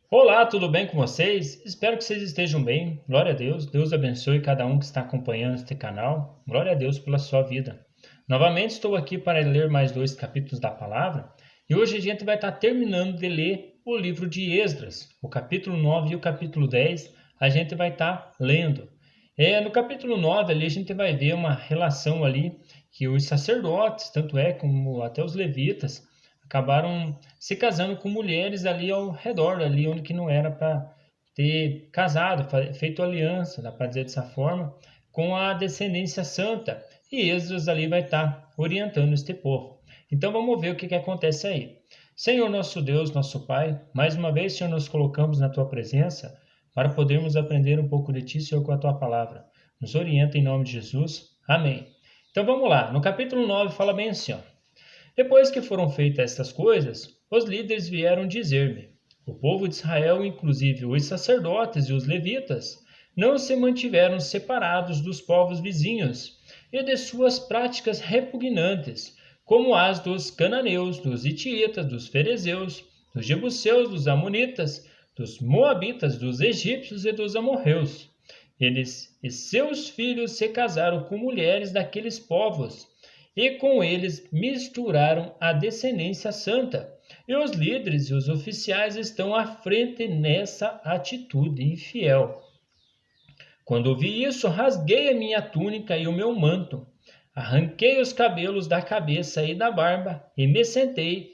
Olá, tudo bem com vocês? Espero que vocês estejam bem. Glória a Deus. Deus abençoe cada um que está acompanhando este canal. Glória a Deus pela sua vida. Novamente estou aqui para ler mais 2 capítulos da palavra e hoje a gente vai estar terminando de ler o livro de Esdras. O capítulo 9 e o capítulo 10 a gente vai estar lendo. No capítulo 9 ali a gente vai ver uma relação ali que os sacerdotes, tanto é como até os levitas, acabaram se casando com mulheres ali ao redor, ali onde que não era para ter casado, feito aliança, dá para dizer dessa forma, com a descendência santa. E Esdras ali vai estar orientando este povo. Então vamos ver o que acontece aí. Senhor nosso Deus, nosso Pai, mais uma vez, Senhor, nos colocamos na Tua presença para podermos aprender um pouco de Ti, Senhor, com a Tua palavra. Nos orienta em nome de Jesus. Amém. Então vamos lá. No capítulo 9 fala bem assim, ó. Depois que foram feitas estas coisas, os líderes vieram dizer-me: o povo de Israel, inclusive os sacerdotes e os levitas, não se mantiveram separados dos povos vizinhos e de suas práticas repugnantes, como as dos cananeus, dos hititas, dos ferezeus, dos jebuseus, dos amonitas, dos moabitas, dos egípcios e dos amorreus. Eles e seus filhos se casaram com mulheres daqueles povos e com eles misturaram a descendência santa. E os líderes e os oficiais estão à frente nessa atitude infiel. Quando ouvi isso, rasguei a minha túnica e o meu manto, arranquei os cabelos da cabeça e da barba e me sentei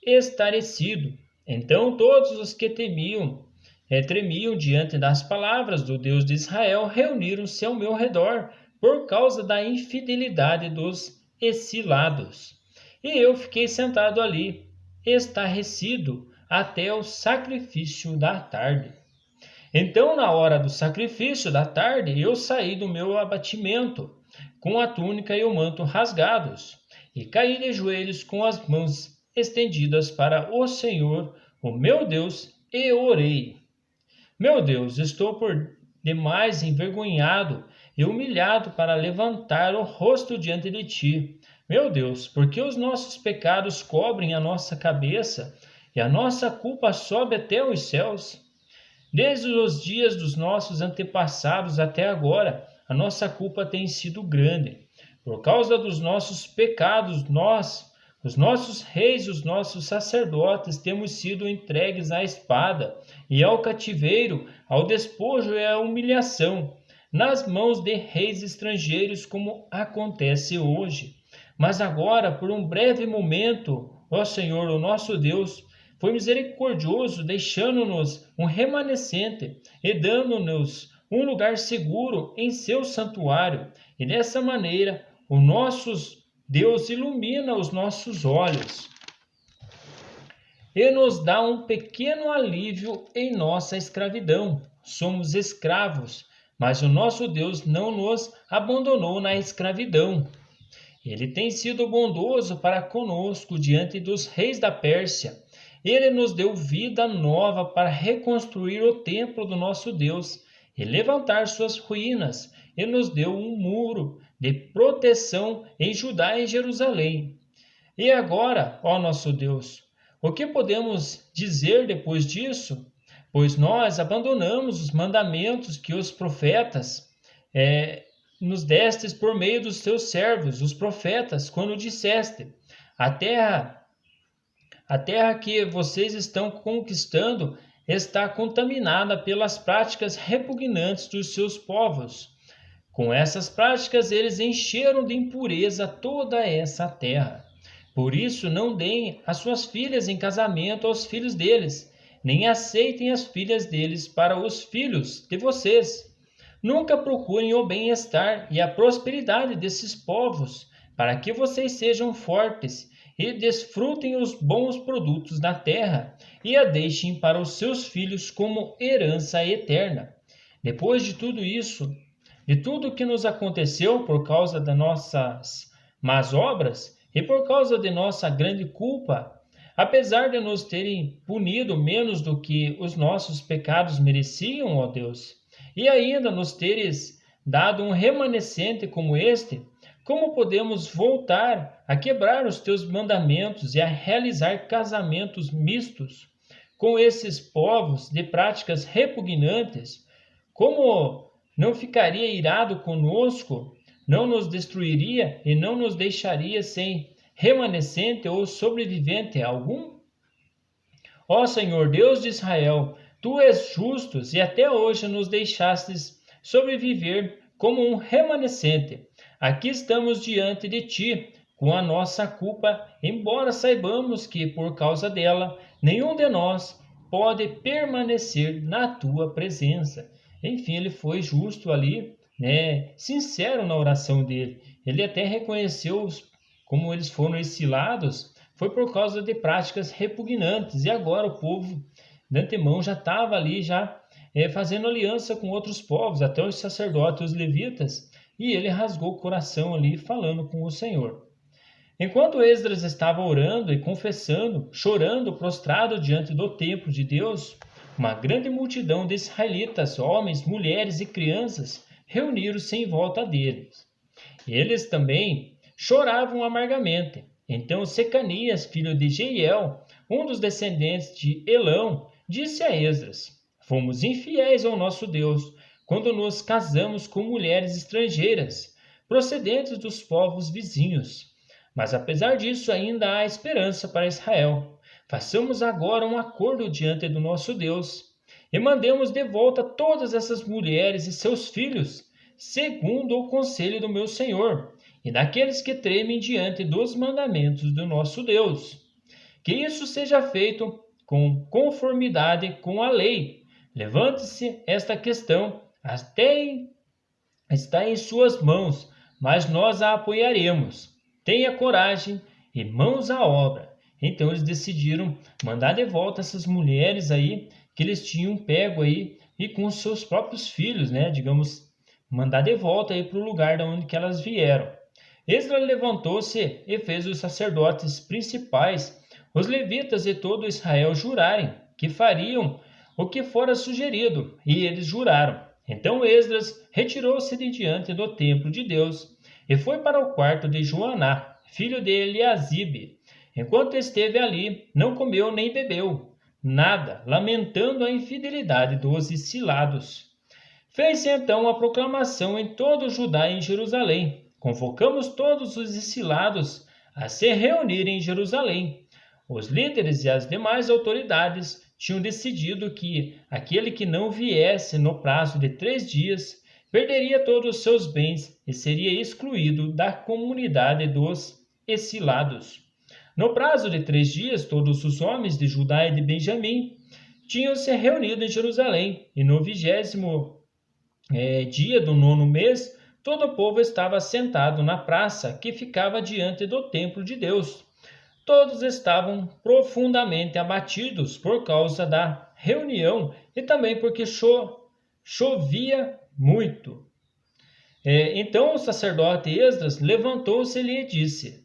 estarrecido. Então todos os que tremiam diante das palavras do Deus de Israel, reuniram-se ao meu redor por causa da infidelidade dos exilados. E eu fiquei sentado ali, estarrecido, até o sacrifício da tarde. Então, na hora do sacrifício da tarde, eu saí do meu abatimento, com a túnica e o manto rasgados, e caí de joelhos com as mãos estendidas para o Senhor, o meu Deus, e orei. Meu Deus, estou por demais envergonhado e humilhado para levantar o rosto diante de ti. Meu Deus, porque os nossos pecados cobrem a nossa cabeça e a nossa culpa sobe até os céus. Desde os dias dos nossos antepassados até agora, a nossa culpa tem sido grande. Por causa dos nossos pecados, os nossos reis, os nossos sacerdotes, temos sido entregues à espada e ao cativeiro, ao despojo e à humilhação, nas mãos de reis estrangeiros, como acontece hoje. Mas agora, por um breve momento, ó Senhor, o nosso Deus, foi misericordioso, deixando-nos um remanescente e dando-nos um lugar seguro em seu santuário. E dessa maneira, o nosso Deus ilumina os nossos olhos e nos dá um pequeno alívio em nossa escravidão. Somos escravos, mas o nosso Deus não nos abandonou na escravidão. Ele tem sido bondoso para conosco diante dos reis da Pérsia. Ele nos deu vida nova para reconstruir o templo do nosso Deus e levantar suas ruínas, e nos deu um muro de proteção em Judá e Jerusalém. E agora, ó nosso Deus, o que podemos dizer depois disso? Pois nós abandonamos os mandamentos que os profetas nos destes por meio dos teus servos, os profetas, quando disseste: a terra que vocês estão conquistando está contaminada pelas práticas repugnantes dos seus povos. Com essas práticas, eles encheram de impureza toda essa terra. Por isso, não deem as suas filhas em casamento aos filhos deles, nem aceitem as filhas deles para os filhos de vocês. Nunca procurem o bem-estar e a prosperidade desses povos, para que vocês sejam fortes e desfrutem os bons produtos da terra e a deixem para os seus filhos como herança eterna. Depois de tudo isso, de tudo que nos aconteceu por causa das nossas más obras e por causa de nossa grande culpa, apesar de nos terem punido menos do que os nossos pecados mereciam, ó Deus, e ainda nos teres dado um remanescente como este, como podemos voltar a quebrar os teus mandamentos e a realizar casamentos mistos? com esses povos de práticas repugnantes, como não ficaria irado conosco, não nos destruiria e não nos deixaria sem remanescente ou sobrevivente algum? Ó Senhor, Deus de Israel, tu és justo e até hoje nos deixastes sobreviver como um remanescente. Aqui estamos diante de ti, com a nossa culpa, embora saibamos que, por causa dela, nenhum de nós pode permanecer na tua presença. Enfim, ele foi justo ali, né, sincero na oração dele. Ele até reconheceu como eles foram exilados, foi por causa de práticas repugnantes. E agora o povo, de antemão, já estava ali, fazendo aliança com outros povos, até os sacerdotes, os levitas, e ele rasgou o coração ali, falando com o Senhor. Enquanto Esdras estava orando e confessando, chorando, prostrado diante do templo de Deus, uma grande multidão de israelitas, homens, mulheres e crianças, reuniram-se em volta deles. Eles também choravam amargamente. Então Secanias, filho de Jeiel, um dos descendentes de Elão, disse a Esdras: Fomos infiéis ao nosso Deus quando nos casamos com mulheres estrangeiras, procedentes dos povos vizinhos. Mas apesar disso, ainda há esperança para Israel. Façamos agora um acordo diante do nosso Deus e mandemos de volta todas essas mulheres e seus filhos, segundo o conselho do meu Senhor, e daqueles que tremem diante dos mandamentos do nosso Deus. Que isso seja feito com conformidade com a lei. Levante-se esta questão, está em suas mãos, mas nós a apoiaremos. Tenha coragem e mãos à obra. Então eles decidiram mandar de volta essas mulheres aí que eles tinham pego aí e com seus próprios filhos, né? Digamos, mandar de volta aí para o lugar de onde que elas vieram. Esdras levantou-se e fez os sacerdotes principais, os levitas e todo Israel jurarem que fariam o que fora sugerido, e eles juraram. Então Esdras retirou-se de diante do templo de Deus e foi para o quarto de Joaná, filho de Eliasibe. Enquanto esteve ali, não comeu nem bebeu nada, lamentando a infidelidade dos exilados. Fez-se então a proclamação em todo Judá e em Jerusalém. Convocamos todos os exilados a se reunirem em Jerusalém. Os líderes e as demais autoridades tinham decidido que aquele que não viesse no prazo de 3 dias perderia todos os seus bens e seria excluído da comunidade dos exilados. No prazo de 3 dias, todos os homens de Judá e de Benjamim tinham se reunido em Jerusalém, e no 20º dia do 9º mês, todo o povo estava sentado na praça que ficava diante do templo de Deus. Todos estavam profundamente abatidos por causa da reunião e também porque chovia muito. Então o sacerdote Esdras levantou-se e lhe disse: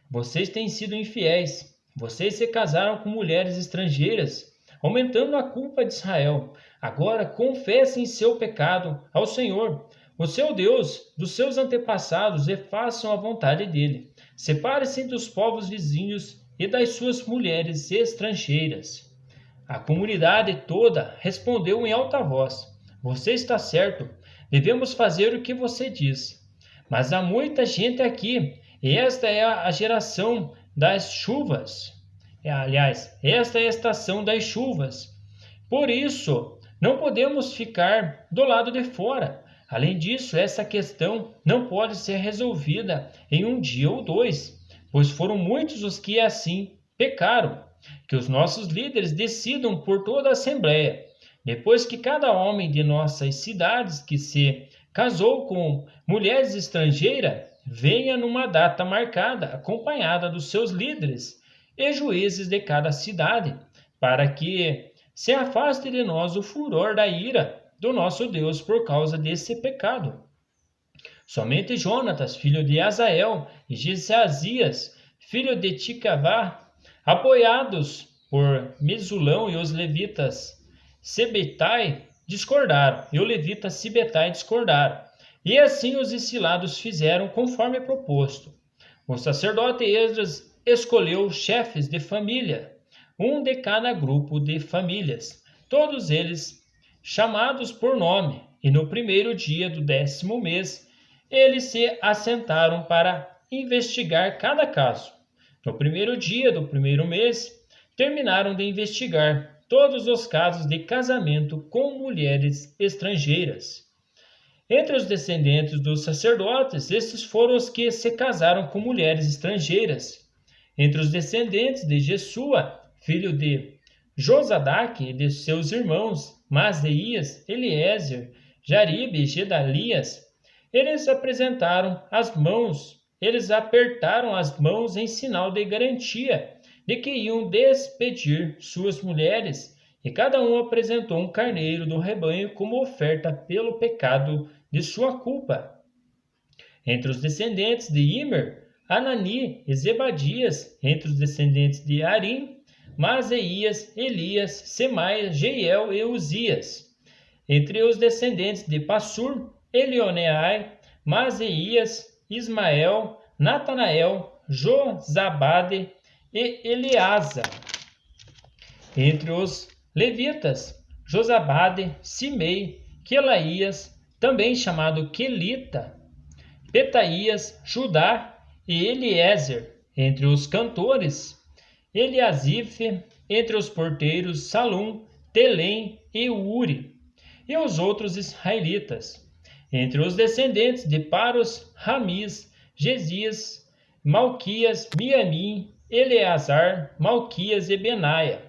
Vocês têm sido infiéis, vocês se casaram com mulheres estrangeiras, aumentando a culpa de Israel. Agora confessem seu pecado ao Senhor, o seu Deus, dos seus antepassados, e façam a vontade dele. Separe-se dos povos vizinhos e das suas mulheres estrangeiras. A comunidade toda respondeu em alta voz: Você está certo, devemos fazer o que você diz. Mas há muita gente aqui, e esta é a geração das chuvas. Esta é a estação das chuvas. Por isso, não podemos ficar do lado de fora. Além disso, essa questão não pode ser resolvida em 1 dia ou 2, pois foram muitos os que assim pecaram. Que os nossos líderes decidam por toda a Assembleia. Depois que cada homem de nossas cidades que se casou com mulheres estrangeiras venha numa data marcada, acompanhada dos seus líderes e juízes de cada cidade, para que se afaste de nós o furor da ira do nosso Deus por causa desse pecado. Somente Jonatas, filho de Azael, e Geazias, filho de Ticavá, apoiados por Mesulão e os levitas Sebetai, discordaram, e o levita Sibetai discordaram. E assim os exilados fizeram conforme proposto. O sacerdote Esdras escolheu chefes de família, um de cada grupo de famílias, todos eles chamados por nome, e no primeiro dia do 10º mês, eles se assentaram para investigar cada caso. No primeiro dia do primeiro mês, terminaram de investigar todos os casos de casamento com mulheres estrangeiras. Entre os descendentes dos sacerdotes, estes foram os que se casaram com mulheres estrangeiras. Entre os descendentes de Jesua, filho de Josadaque e de seus irmãos, Maaseias, Eliezer, Jaribe e Gedalias, eles apertaram as mãos em sinal de garantia de que iam despedir suas mulheres, e cada um apresentou um carneiro do rebanho como oferta pelo pecado de sua culpa. Entre os descendentes de Imer, Anani e Zebadias; entre os descendentes de Arim, Maaseias, Elias, Semaias, Jeiel e Uzias; entre os descendentes de Passur, Elioenai, Maaseias, Ismael, Natanael, Josabade e Eleasa; entre os levitas, Josabade, Simei, Quelaías, também chamado Quelita, Petaías, Judá e Eliezer; entre os cantores, Eliasife; entre os porteiros, Salum, Telém e Uri; e os outros israelitas. Entre os descendentes de Paros, Ramis, Gesias, Malquias, Miamim, Eleazar, Malquias e Benaia;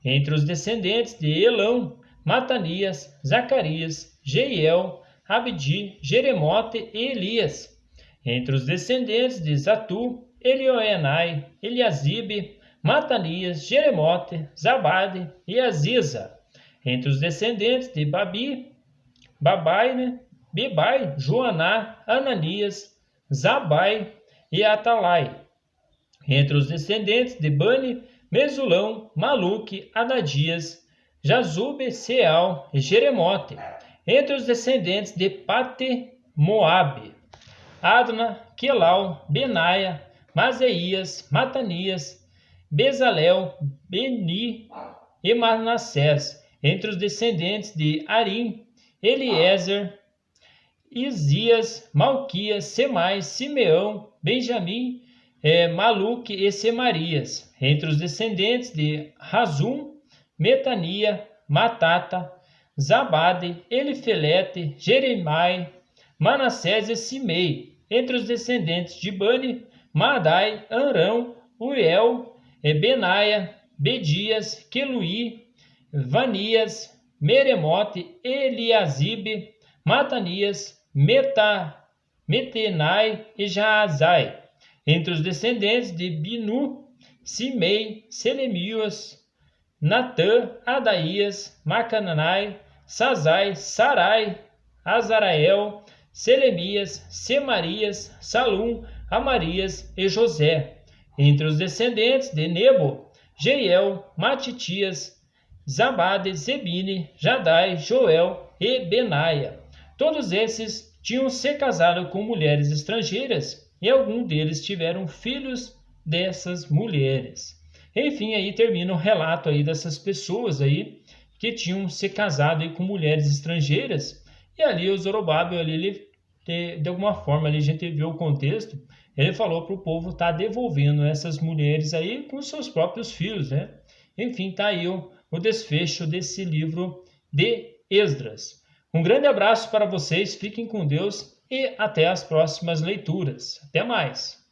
entre os descendentes de Elão, Matanias, Zacarias, Jeiel, Abdi, Jeremote e Elias; entre os descendentes de Zatu, Elioenai, Eliasibe, Matanias, Jeremote, Zabade e Aziza; entre os descendentes de Bebai, Joaná, Ananias, Zabai e Atalai; entre os descendentes de Bani, Mesulão, Maluque, Adadias, Jazube, Seal e Jeremote; entre os descendentes de Pate, Moabe, Adna, Quelau, Benaia, Maseias, Matanias, Bezalel, Beni e Manassés; entre os descendentes de Arim, Eliezer, Isias, Malquias, Semai, Simeão, Benjamim, Maluque e Semarias; entre os descendentes de Razum, Metania, Matata, Zabade, Elifelete, Jeremai, Manassés e Simei; entre os descendentes de Bani, Madai, Arão, Uel, Benaia, Bedias, Queluí, Vanias, Meremote, Eliasibe, Matanias, Metenai e Jaazai; entre os descendentes de Binu, Simei, Selemias, Natã, Adaías, Macananai, Sazai, Sarai, Azarael, Selemias, Semarias, Salum, Amarias e José; entre os descendentes de Nebo, Jeiel, Matitias, Zabade, Zebine, Jadai, Joel e Benaia. Todos esses tinham se casado com mulheres estrangeiras, e alguns deles tiveram filhos dessas mulheres. Enfim, aí termina o relato aí dessas pessoas aí que tinham se casado aí com mulheres estrangeiras. E ali o Zorobabel, ali, ele, de alguma forma, ali a gente viu o contexto, ele falou para o povo estar devolvendo essas mulheres aí com seus próprios filhos, né? Enfim, tá aí o desfecho desse livro de Esdras. Um grande abraço para vocês, fiquem com Deus e até as próximas leituras. Até mais!